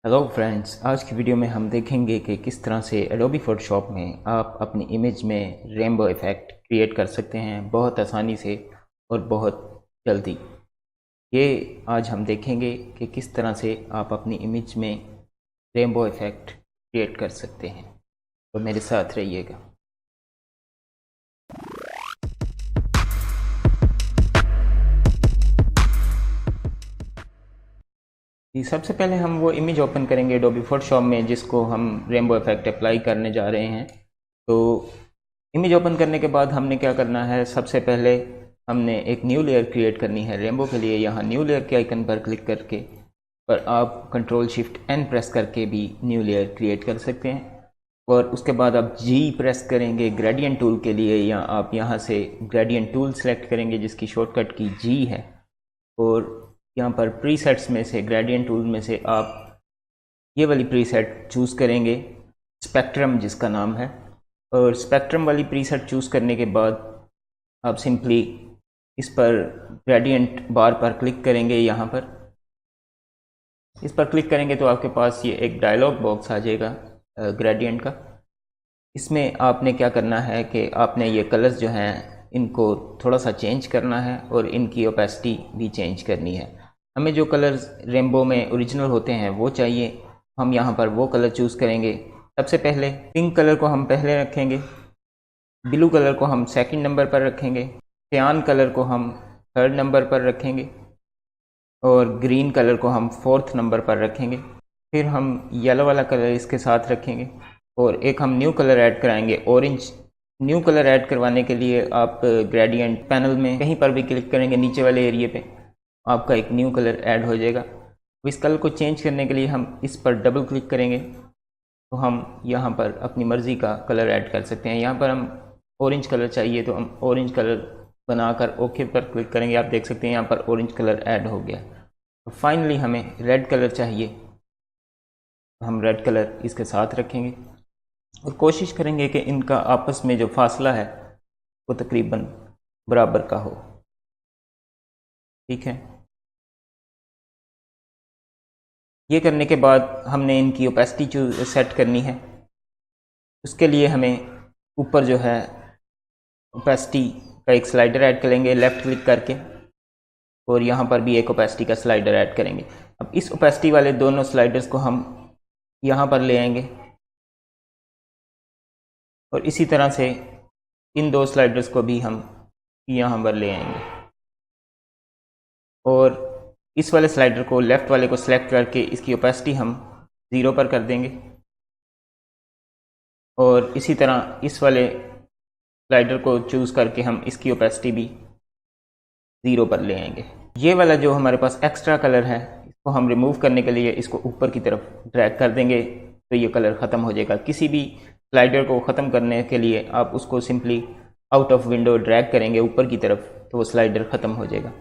Hello friends, आज की video में हम देखेंगे कि किस तरह से एडोबी फोटोशॉप में आप अपनी इमेज में रेनबो इफ़ेक्ट क्रिएट कर सकते हैं बहुत आसानी से और बहुत जल्दी। ये आज हम देखेंगे कि किस तरह से आप अपनी इमेज में रेनबो इफ़ेक्ट क्रिएट कर सकते हैं, तो मेरे साथ रहिएगा। जी, सबसे पहले हम वो इमेज ओपन करेंगे एडोबी फोटोशॉप में जिसको हम रेनबो इफ़ेक्ट अप्लाई करने जा रहे हैं। तो इमेज ओपन करने के बाद हमने क्या करना है, सबसे पहले हमने एक न्यू लेयर क्रिएट करनी है रेनबो के लिए। यहाँ न्यू लेयर के आइकन पर क्लिक करके पर आप कंट्रोल शिफ्ट एन प्रेस करके भी न्यू लेयर क्रिएट कर सकते हैं। और उसके बाद आप जी प्रेस करेंगे ग्रेडियंट टूल के लिए, या आप यहाँ से ग्रेडियंट टूल सेलेक्ट करेंगे जिसकी शॉर्टकट की जी है। और यहाँ पर प्रीसेट्स में से ग्रेडियंट टूल में से आप ये वाली प्रीसेट चूज़ करेंगे, स्पेक्ट्रम जिसका नाम है। और स्पेक्ट्रम वाली प्रीसेट चूज़ करने के बाद आप सिंपली इस पर ग्रेडियंट बार पर क्लिक करेंगे। यहाँ पर इस पर क्लिक करेंगे तो आपके पास ये एक डायलॉग बॉक्स आ जाएगा ग्रेडियंट का। इसमें आपने क्या करना है कि आपने ये कलर्स जो हैं इनको थोड़ा सा चेंज करना है और इनकी ओपेसिटी भी चेंज करनी है। हमें जो कलर्स रेनबो में ओरिजिनल होते हैं वो चाहिए, हम यहाँ पर वो कलर चूज़ करेंगे। सबसे पहले पिंक कलर को हम पहले रखेंगे, ब्लू कलर को हम सेकंड नंबर पर रखेंगे, सियान कलर को हम थर्ड नंबर पर रखेंगे और ग्रीन कलर को हम फोर्थ नंबर पर रखेंगे। फिर हम येलो वाला कलर इसके साथ रखेंगे और एक हम न्यू कलर ऐड कराएंगे, ऑरेंज। न्यू कलर ऐड करवाने के लिए आप ग्रेडियंट पैनल में कहीं पर भी क्लिक करेंगे, नीचे वाले एरिए पे आपका एक न्यू कलर ऐड हो जाएगा। इस कलर को चेंज करने के लिए हम इस पर डबल क्लिक करेंगे तो हम यहाँ पर अपनी मर्ज़ी का कलर ऐड कर सकते हैं। यहाँ पर हम ऑरेंज कलर चाहिए तो हम ऑरेंज कलर बनाकर ओके पर क्लिक करेंगे। आप देख सकते हैं यहाँ पर ऑरेंज कलर ऐड हो गया। तो फाइनली हमें रेड कलर चाहिए, हम रेड कलर इसके साथ रखेंगे और कोशिश करेंगे कि इनका आपस में जो फासला है वो तकरीबन बराबर का हो। ठीक है, ये करने के बाद हमने इनकी ओपेसिटी सेट करनी है। उसके लिए हमें ऊपर जो है ओपेसिटी का एक स्लाइडर ऐड करेंगे लेफ़्ट क्लिक करके, और यहाँ पर भी एक ओपेसिटी का स्लाइडर ऐड करेंगे। अब इस ओपेसिटी वाले दोनों स्लाइडर्स को हम यहाँ पर ले आएंगे और इसी तरह से इन दो स्लाइडर्स को भी हम यहाँ पर ले आएंगे और इस वाले स्लाइडर को लेफ़्ट वाले को सिलेक्ट करके इसकी ओपेसिटी हम 0 पर कर देंगे और इसी तरह इस वाले स्लाइडर को चूज़ करके हम इसकी ओपेसिटी भी 0 पर ले आएंगे। ये वाला जो हमारे पास एक्स्ट्रा कलर है इसको हम रिमूव करने के लिए इसको ऊपर की तरफ ड्रैग कर देंगे तो ये कलर ख़त्म हो जाएगा। किसी भी स्लाइडर को ख़त्म करने के लिए आप उसको simply out of window drag करेंगे ऊपर की तरफ तो वो स्लाइडर ख़त्म हो जाएगा।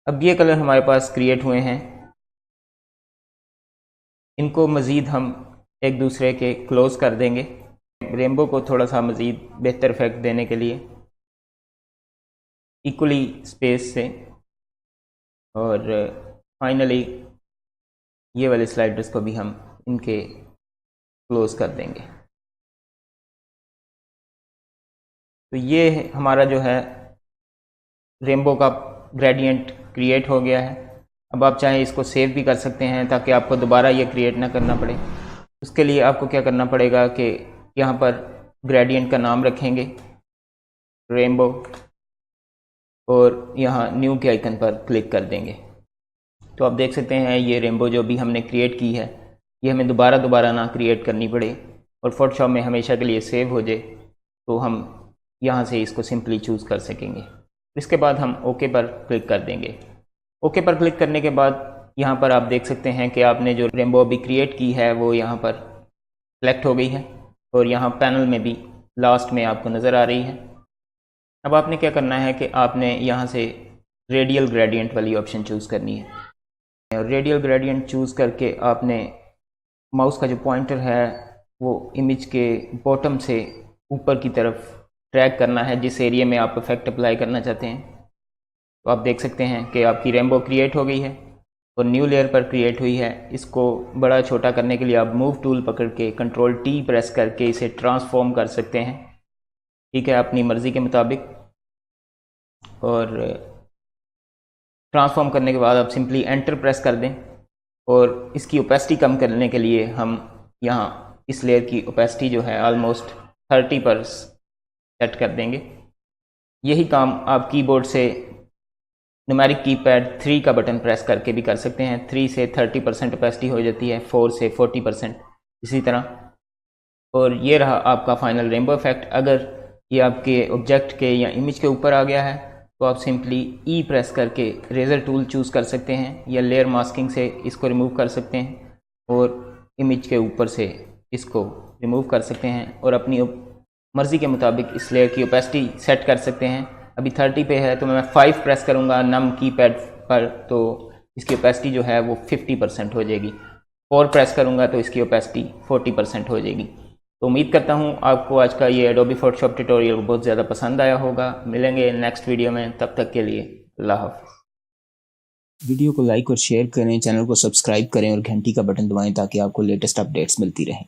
अब ये कलर हमारे पास क्रिएट हुए हैं, इनको मज़ीद हम एक दूसरे के क्लोज कर देंगे रेनबो को थोड़ा सा मज़ीद बेहतर इफेक्ट देने के लिए इक्वली स्पेस से। और फाइनली ये वाले स्लाइडर्स को भी हम इनके क्लोज कर देंगे। तो ये हमारा जो है रेनबो का ग्रेडियंट क्रिएट हो गया है। अब आप चाहें इसको सेव भी कर सकते हैं ताकि आपको दोबारा ये क्रिएट ना करना पड़े। उसके लिए आपको क्या करना पड़ेगा कि यहाँ पर ग्रेडियंट का नाम रखेंगे रेनबो और यहाँ न्यू के आइकन पर क्लिक कर देंगे। तो आप देख सकते हैं ये रेनबो जो भी हमने क्रिएट की है ये हमें दोबारा ना क्रिएट करनी पड़े और फोटोशॉप में हमेशा के लिए सेव हो जाए, तो हम यहाँ से इसको सिंपली चूज़ कर सकेंगे। इसके बाद हम ओके पर क्लिक कर देंगे। ओके पर क्लिक करने के बाद यहाँ पर आप देख सकते हैं कि आपने जो रेनबो अभी क्रिएट की है वो यहाँ पर सेलेक्ट हो गई है और यहाँ पैनल में भी लास्ट में आपको नज़र आ रही है। अब आपने क्या करना है कि आपने यहाँ से रेडियल ग्रेडियंट वाली ऑप्शन चूज़ करनी है और रेडियल ग्रेडियंट चूज़ करके आपने माउस का जो पॉइंटर है वो इमेज के बॉटम से ऊपर की तरफ ड्रैग करना है जिस एरिया में आप इफेक्ट अप्लाई करना चाहते हैं। तो आप देख सकते हैं कि आपकी रेनबो क्रिएट हो गई है और न्यू लेयर पर क्रिएट हुई है। इसको बड़ा छोटा करने के लिए आप मूव टूल पकड़ के कंट्रोल टी प्रेस करके इसे ट्रांसफॉर्म कर सकते हैं, ठीक है, अपनी मर्ज़ी के मुताबिक। और ट्रांसफॉर्म करने के बाद आप सिंपली एंटर प्रेस कर दें और इसकी ओपेसिटी कम करने के लिए हम यहाँ इस लेयर की ओपेसिटी जो है ऑलमोस्ट 30 पर सेट कर देंगे। यही काम आप कीबोर्ड से न्यूमेरिक कीपैड 3 का बटन प्रेस करके भी कर सकते हैं। 3 से 30% ओपेसिटी हो जाती है, 4 से 40%, इसी तरह। और ये रहा आपका फाइनल रेनबो इफेक्ट। अगर ये आपके ऑब्जेक्ट के या इमेज के ऊपर आ गया है तो आप सिंपली ई प्रेस करके रेजर टूल चूज़ कर सकते हैं या लेयर मास्किंग से इसको रिमूव कर सकते हैं और इमेज के ऊपर से इसको रिमूव कर सकते हैं और अपनी मर्ज़ी के मुताबिक इस लेयर की ओपेसिटी सेट कर सकते हैं। अभी 30 पे है तो मैं 5 प्रेस करूँगा नम कीपैड पर तो इसकी ओपेसिटी जो है वो 50% हो जाएगी। 4 प्रेस करूँगा तो इसकी ओपेसिटी 40% हो जाएगी। तो उम्मीद करता हूँ आपको आज का ये एडोबी फोटोशॉप ट्यूटोरियल बहुत ज़्यादा पसंद आया होगा। मिलेंगे नेक्स्ट वीडियो में, तब तक के लिए अल्लाह हाफ़िज़। वीडियो को लाइक और शेयर करें, चैनल को सब्सक्राइब करें और घंटी का बटन दबाएं ताकि आपको लेटेस्ट अपडेट्स मिलती रहें।